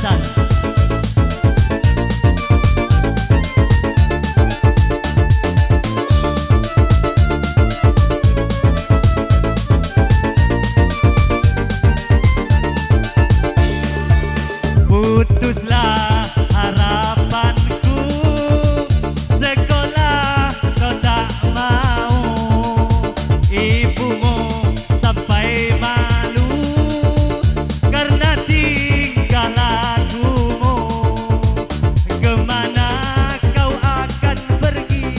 Hasan. Putuslah harapanku, sekolah kau tak mau, ibumu sampai malu karena tingkah lakumu. Kemana kau akan pergi,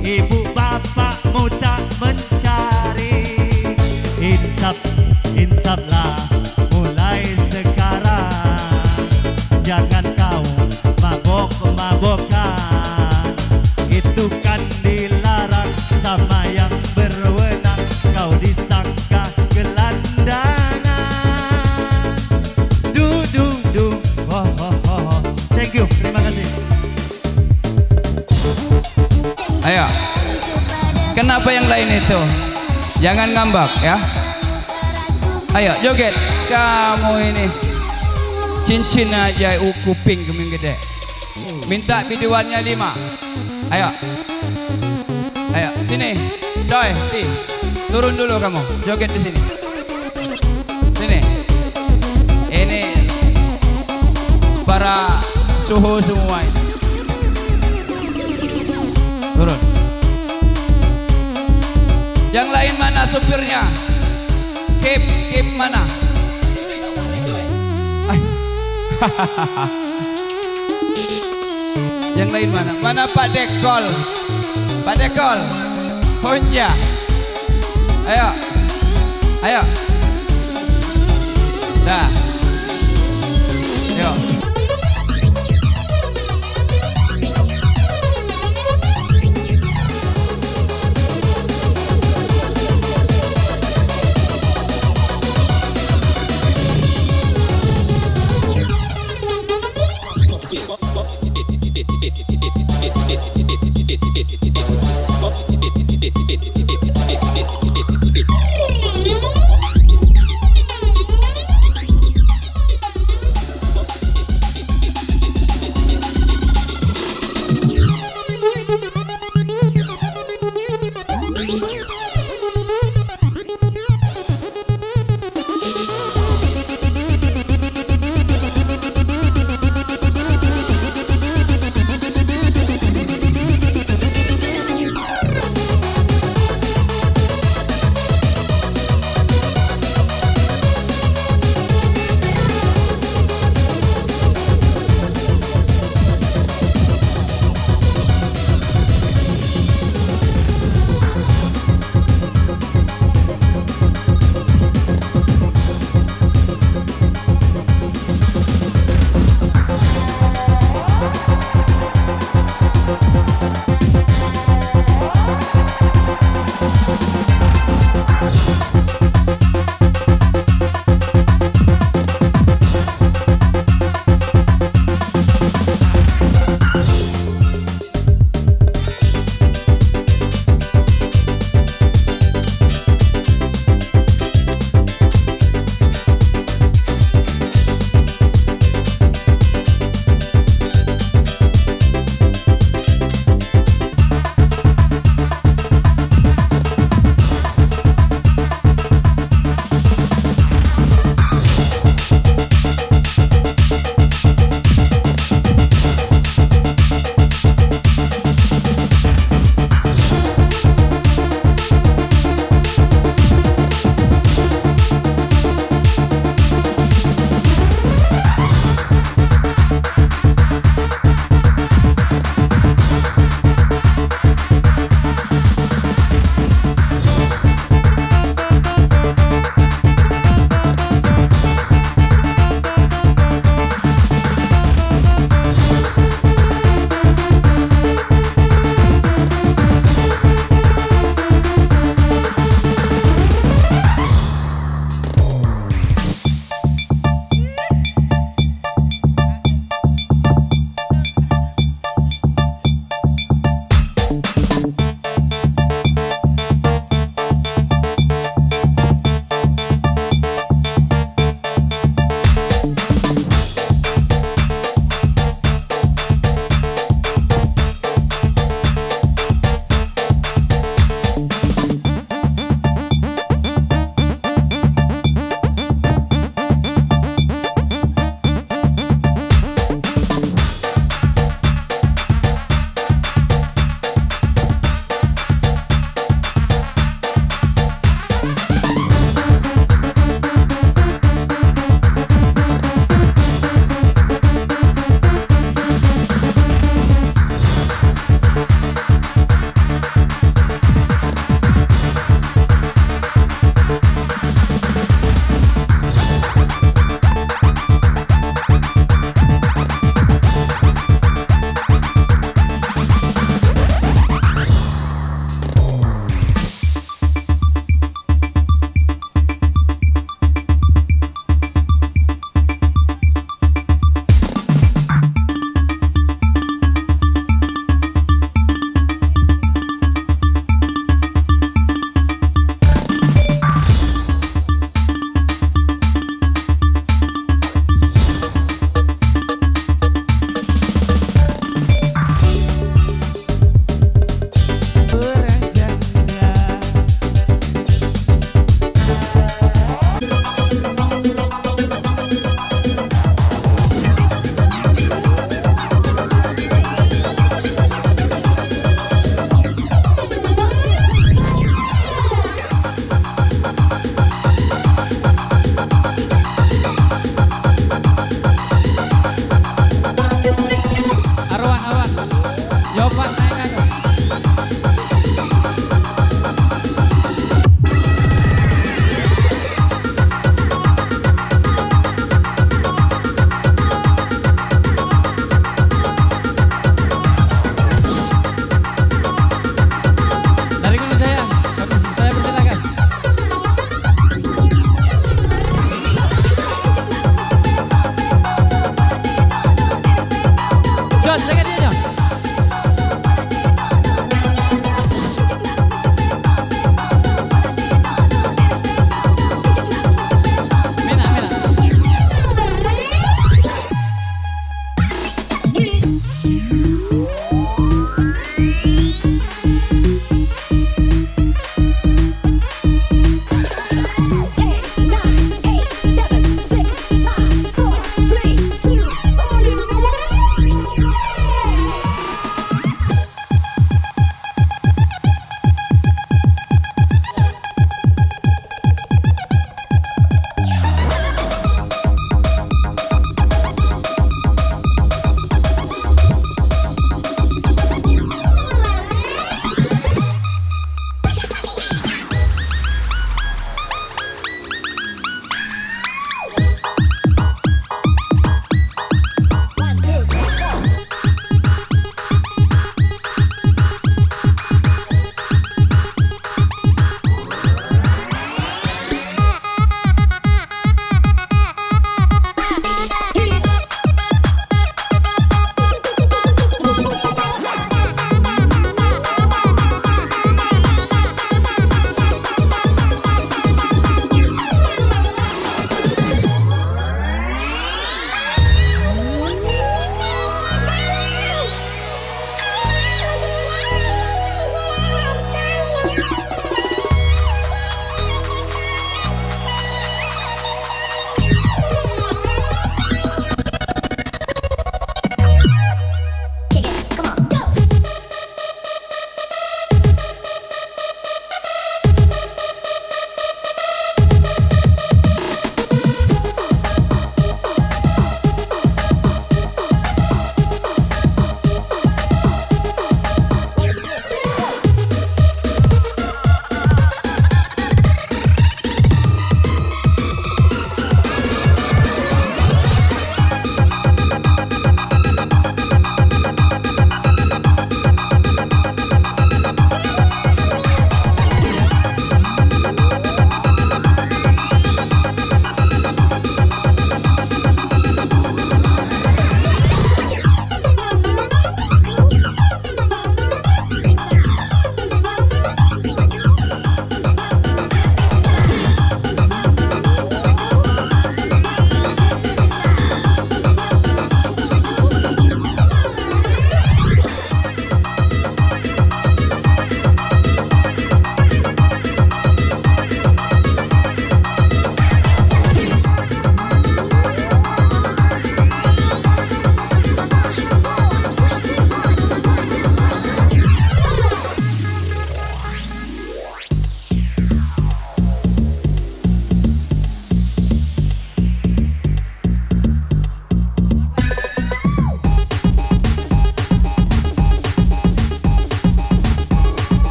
ibu bapakmu tak mencari. Insaflah mulai sekarang, jangan kau mabok-mabokan, itu kan dilarang sama yang berwenang. Kau disangka gelandangan. Du du du, ho ho ho ho. Thank you, terima kasih. Ayo, kenapa yang lain itu? Jangan ngambak ya. Ayo joget, kamu ini cincin aja kuping keming gede. Minta biduannya 5. Ayo, ayo sini, Doi, turun dulu kamu, joget di sini. Sini, ini para suhu semua ini. Turun. Yang lain mana supirnya? Kip mana? Yang lain mana? Mana Pak Dekol? Pak Dekol, Honja. Ayo, ayo. Dah. Yuk.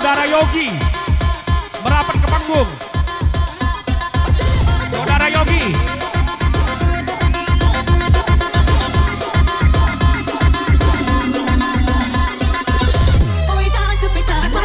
Saudara Yogi merapat ke panggung. Saudara Yogi. Aku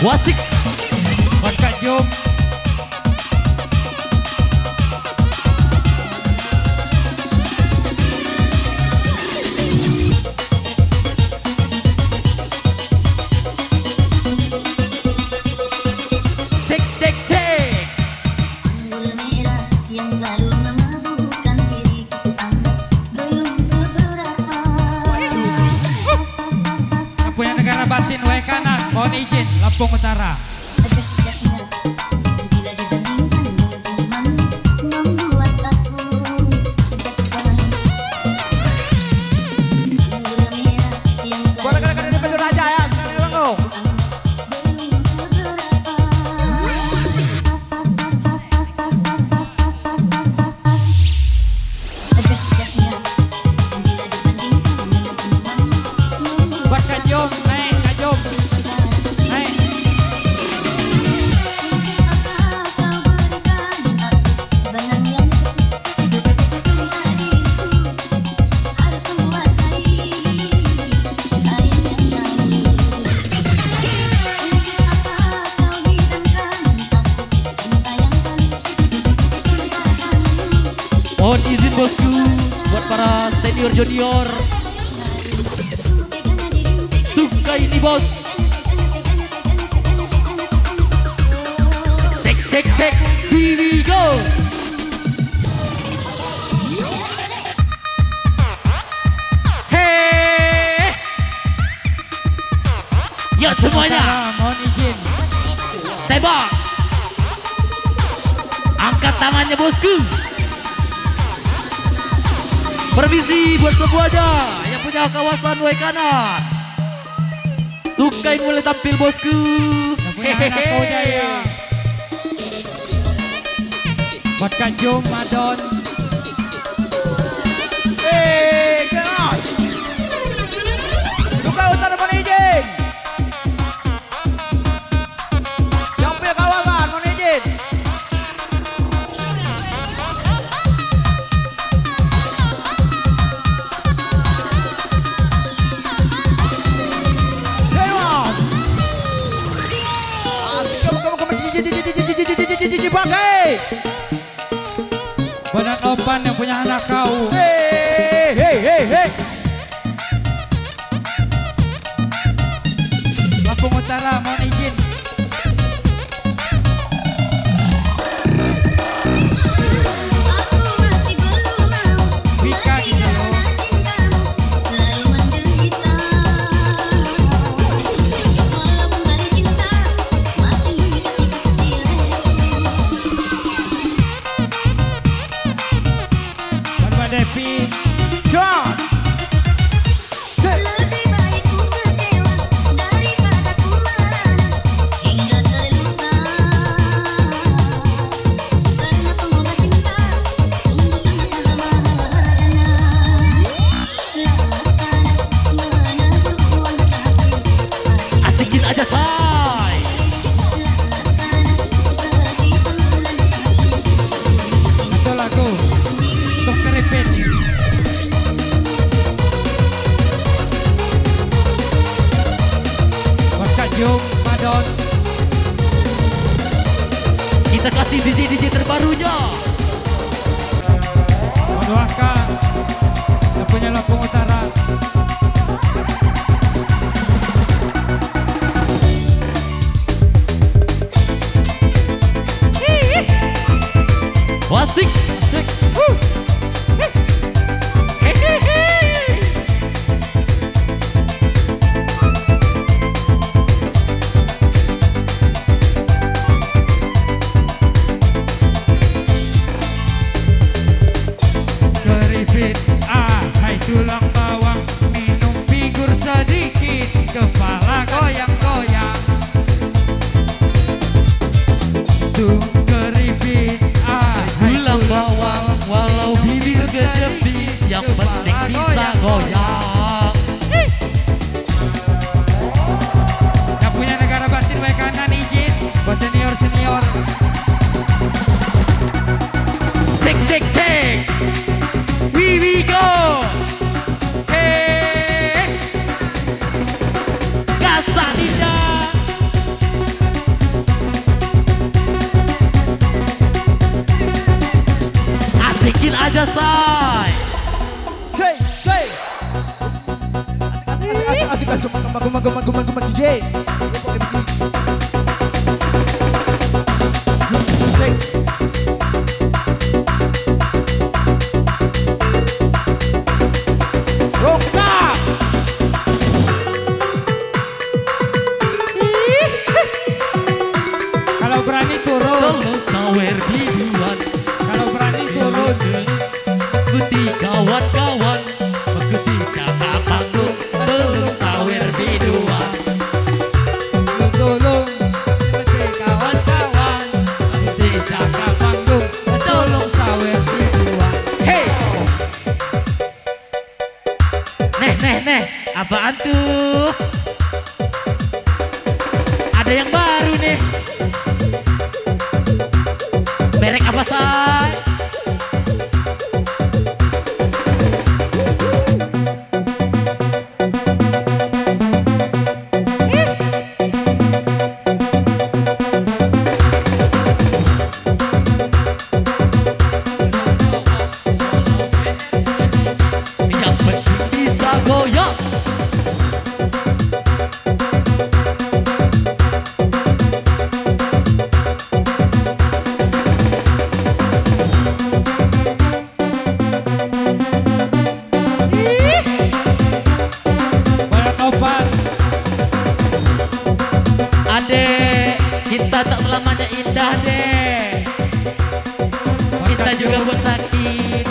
Wasik buat Kak Jom. cek cek cek. Anggur merah yang selalu memabukkan diriku, belum seberapa. Punya negara batin wae kanan, mohon izin Lampung Utara. Dahsyatnya bila dibandingkan dengan senyuman, membuat aku jatuh. Anggur merah yang selalu memabukkan diriku, belum seberapa. Dahsyatnya bila dibandingkan dengan senyuman, Buat Kak Jom, naik Kak Jom. Naik. Mohon izin bosku buat para senior junior. Suka ini bos. Cek cek cek. Here we go. Hey. Ya semuanya. Utara, mohon izin. Tembak. Angkat tangannya bosku. Permisi buat semuanya yang punya kawasan way kanan. Tukain mulai tampil bosku. Yang punya anak kau jaya. Buat Kak Jom, Madon. Buka utara mohon izin. Yang punya kawasan mohon izin. Pakai. Buat Opan yang punya anak kau. Hei hei hei hei. Lampung Utara, mohon izin. Wika gitu loh. Buat Mbak Devi. John. Lebih baik ku kecewa daripada ku marah hingga terluka. Karena pengobat cinta sungguh sangat mahal. Laksana menabur uang hati. Asikin aja say. Laksana begitu Satu lagu untuk keripit. Buat Kak Jom, Madon. Kita kasih DJ terbarunya. Mendoakan yang punya Lampung Utara. Wasik. Cek. Hehehe. Keripit, hai tulang bawang, minum figur sedikit, kepala goyang-goyang. Tuh keripit, hai Tulang tulang Kuman DJ. Rokta. Kalau berani turun. Tolong sawer biduan. Kalau berani turun. Ikuti kawan-kawan. Ikuti jaga panggung. Tolong sawer biduan. Tolong ikuti kawan-kawan. Ikuti jaga Panggung. Tolong sawer biduan. Hey! Neh, apaan tuh? Ada yang baru nih. Merek apa say? Yang penting bisa goyang. Banyak topan. Adek, kita tak selamanya indah deh. Kita juga buat sakit.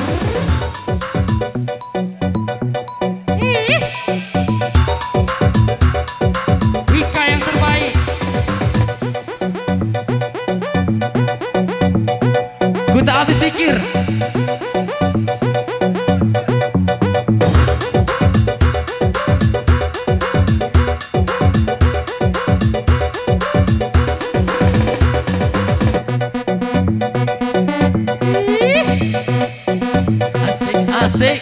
Wika yang terbaik. Ku tak habis pikir. Asik.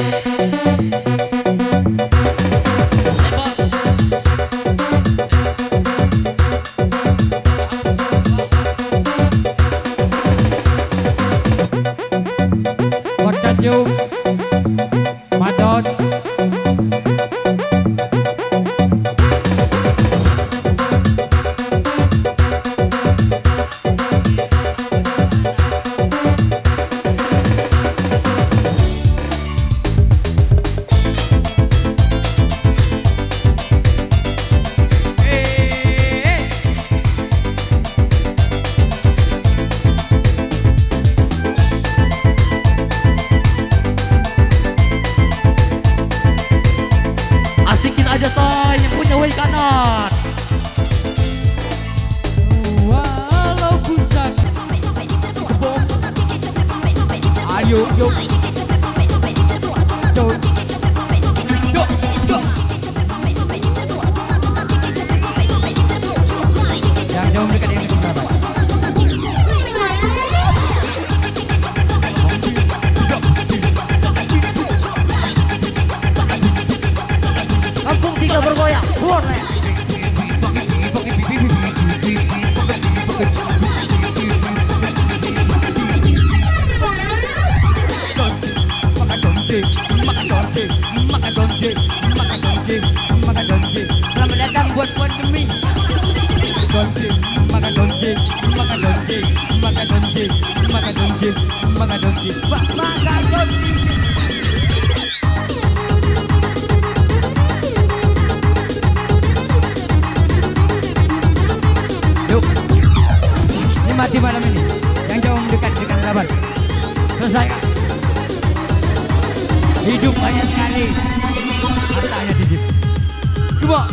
Buat Tanjung. Madon. Asikin aja say yang punya way kanan. Walau puncak. Ayo, yuk. Yang jauh dekat yang dekat berapa? Kampung tiga bergoyang. Warna. Selamat datang buat pandemi. Yuk. Ini mati malam ini. Yang jauh mendekat dengan sabar. Selesai. Hidup banyak sekali. Hartanya dikit. Coba.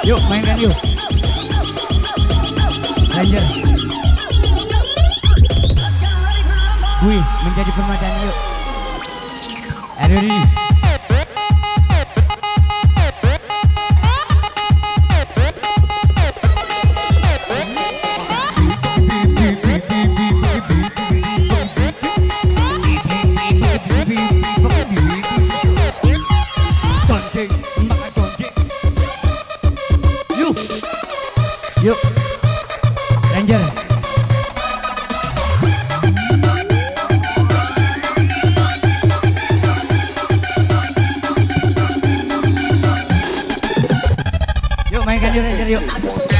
Yuk mainkan yuk. Ranger. Wih, menjadi permadani yuk. Aduh ini. conjing, makan conjing. Yuk. Yuk. Ranger. Yuk mainkan yuk Ranger yuk.